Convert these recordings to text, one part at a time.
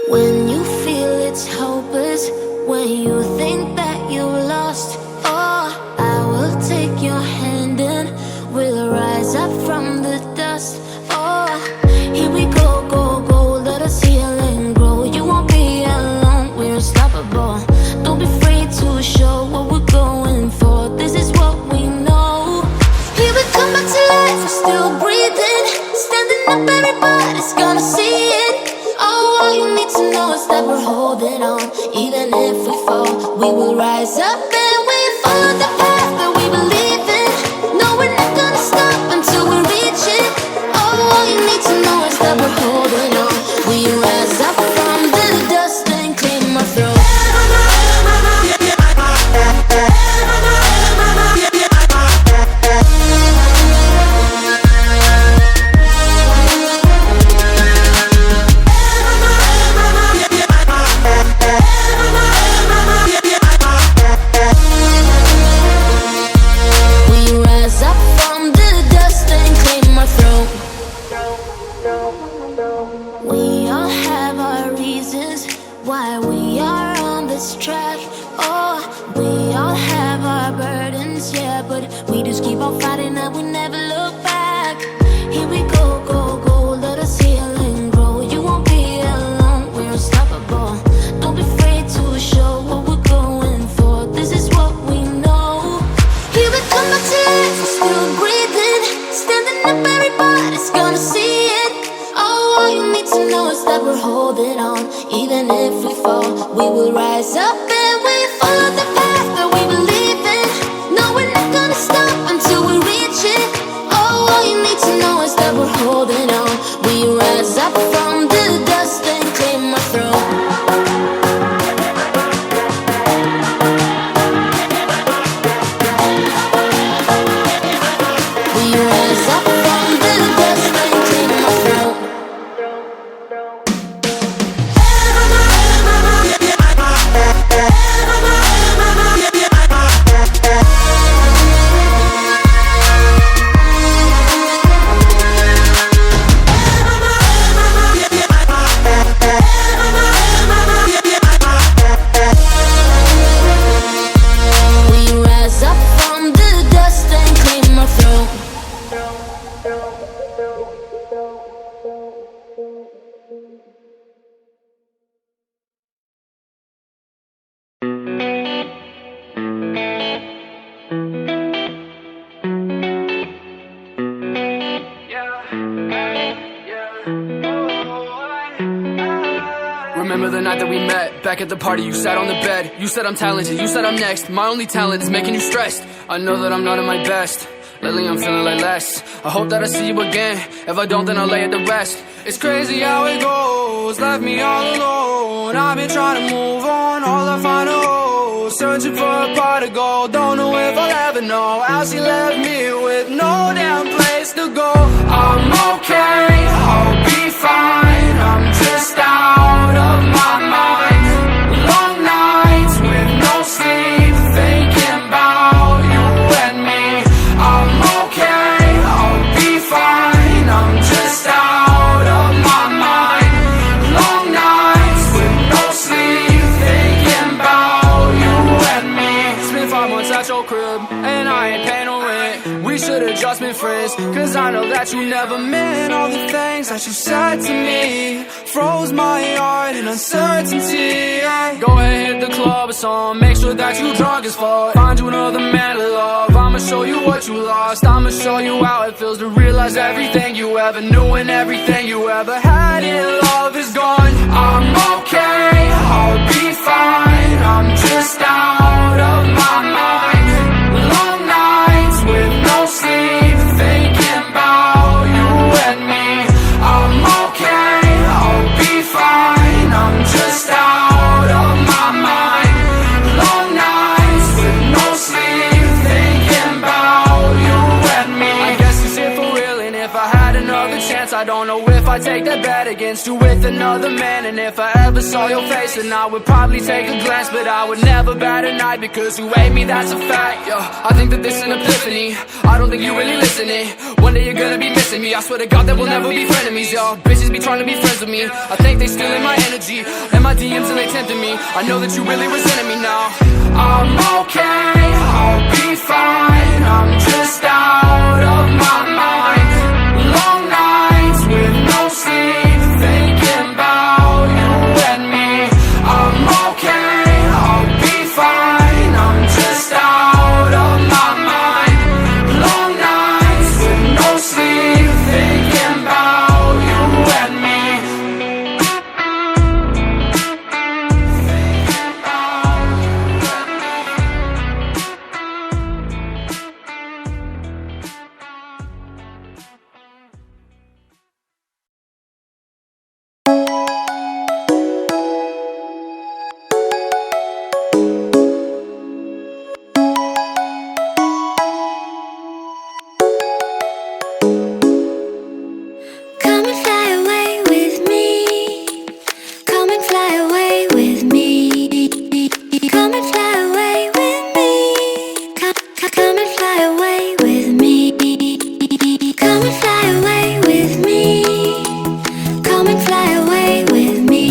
When you feel it's hopeless, when you think that you lost, oh, I will take your hand and we'll rise up from the dust. Oh, here we go, go, go, let us heal and grow. You won't be alone, we're unstoppable. Don't be afraid to show what we're going for. This is what we know. Here we come back to life, we're still breathing. Standing up, everybody's gonna see it. Oh, all you need to know is that we're holding on. Even if we fall, we will rise up and we follow the path that we believe in. No, we're not gonna stop until we reach it. Oh, all you need to know is that we're holding on. We rise up from the dust and claim our throne. We all have our reasons why we are on this track. Oh, we all have our burdens, yeah, but we just keep on fighting and we never look back. Here we go, go, go, let us heal and grow. You won't be alone, we're unstoppable. Don't be afraid to show what we're going for. This is what we know. Here we come back to life, we're still breathing. Standing up, everybody's gonna see it. All you need to know is that we're holding on. Even if we fall, we will rise up and we follow the path that we believe in. No, we're not gonna stop until we reach it. All you need to know is that we're holding on. We rise up from the dust and claim our throne. We rise up from the dust and claim our throne. Remember the night that we met, back at the party, you sat on the bed. You said I'm talented, you said I'm next. My only talent is making you stressed. I know that I'm not at my best. Lately I'm feeling like less. I hope that I see you again. If I don't, then I'll lay it to rest. It's crazy how it goes, left me all alone. I've been trying to move on, all I find are holes. Searching for a pot to go, don't know if I'll ever know how she left me with no damn place to go. I'm okay, I'll be fine. I'm just out of my mind. Long nights with no sleep, thinking about you and me. I'm okay, I'll be fine. I'm just out of my mind. Long nights with no sleep, thinking about you and me. Spent 5 months at your crib, and I ain't paying no rent. We should've just been friends, cause I know that you never meant all the things that you said to me. Froze my heart in uncertainty. Go ahead, hit the club or something, make sure that you drunk as fuck. Find you another man to love, I'ma show you what you lost. I'ma show you how it feels to realize everything you ever knew and everything you ever had in love is gone. I'm okay, I'll be fine. I'm just out of my mind. Long nights with no sleep, thinking about you and me. I'm okay, I'll be fine. I'm just out of my mind. Long nights with no sleep, thinking about you and me. I guess it's it for real, and if I had another chance, I don't know if I I'd take that bet against you with another man. And if I ever saw your face, then I would probably take a glance, but I would never bat an eye, because you hate me, that's a fact. Yo, I think that this is an epiphany. I don't think you really listening. One day you're gonna be missing me. I swear to God that we'll never be frenemies, yo. Bitches be trying to be friends with me. I think they stealing my energy and my DMs, and they tempting me. I know that you really resenting me now. I'm okay, I'll be fine. I'm just out of my mind. Long nights with no sleep, thinking about you and me. I'm okay, I'll be fine. I'm just out of my mind. Long nights with no sleep, thinking about you and me. Come and fly away with me. Come and fly away with me. Come and fly away with me. Come and fly away with me. Come and fly away with me. Come and fly away with me.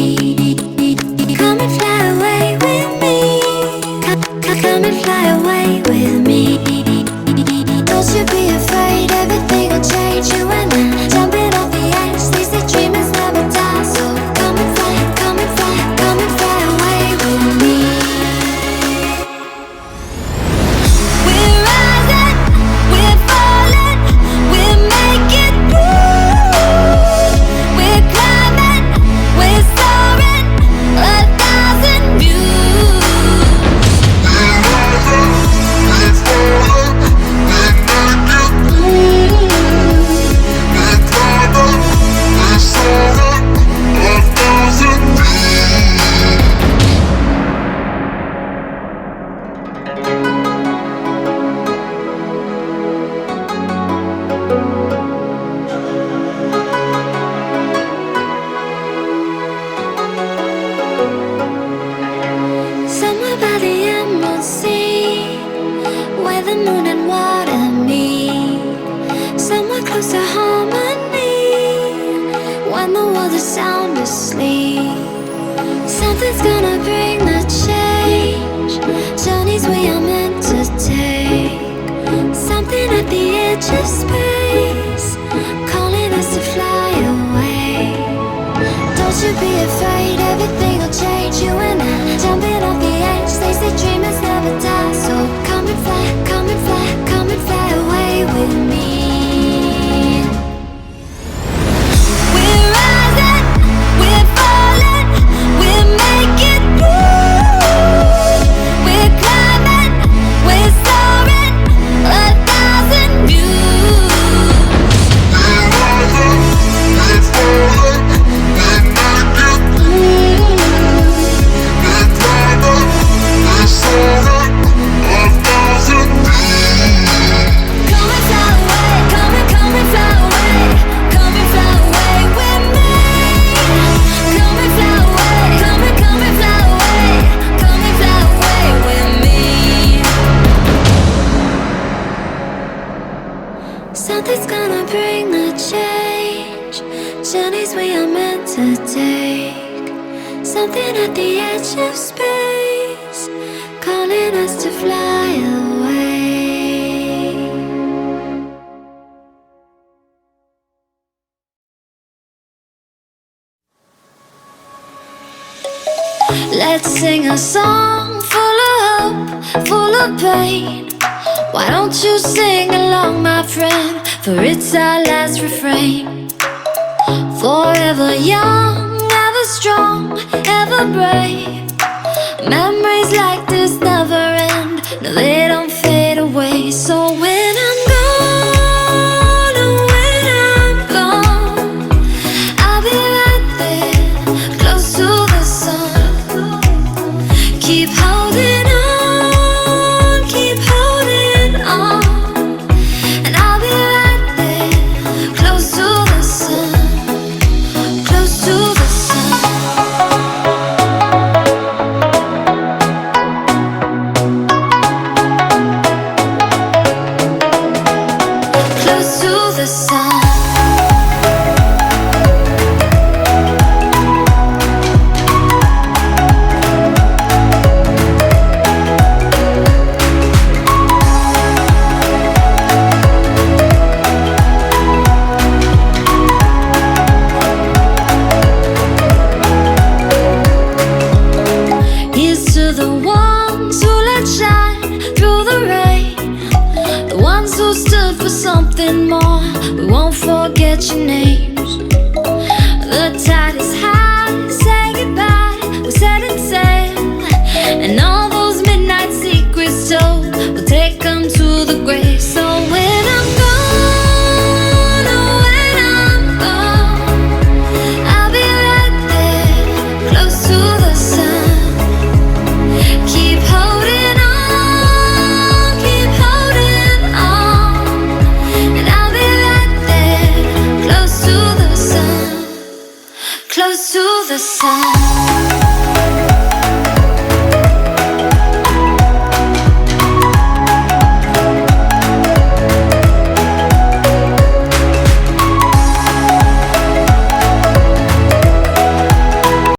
Come and fly away with me. Come and fly away with me. Don't you be afraid, everything will change. You and I jumping off the edge. They say dreamers never die, so come and fly, come and fly, come and fly away with me. We're rising, we're falling, we're making moves. We're climbing, we're soaring, 1,000 views. We're rising, we're falling, we're making moves. We're climbing, we're soaring, 1,000 views. Somewhere by the emerald sea, where the moon and water meet. Somewhere close to harmony, when the world is sound asleep. Something's gonna bring the change, journeys we are meant to take. Something at the edge of space, calling us to fly away. Don't you be afraid, everything will change. You and I jumping off the edge. They say dreamers never die, so come and fly, come and fly, come and fly away with me. We're rising, we're falling, we're making moves. We're climbing, we're soaring, 1,000 views. We're rising, we're falling, we're making moves. We're climbing, we're soaring, 1,000 views. Come and fly away, come and fly away, come and fly away with me. Come and fly away, come and fly away, come and fly away with me. Something's gonna bring the change, journeys we are meant to take. Something at the edge of space, calling us to fly away. Let's sing a song full of hope, full of pain. Why don't you sing along, my friend? For it's our last refrain. Forever young, ever strong, ever brave. Memories like this never end, no, they don't fade away. So when I'm gone, oh, when I'm gone, I'll be right there, close to the sun. Keep holding on, keep holding on, and I'll be right there, close to the sun. close to the sun.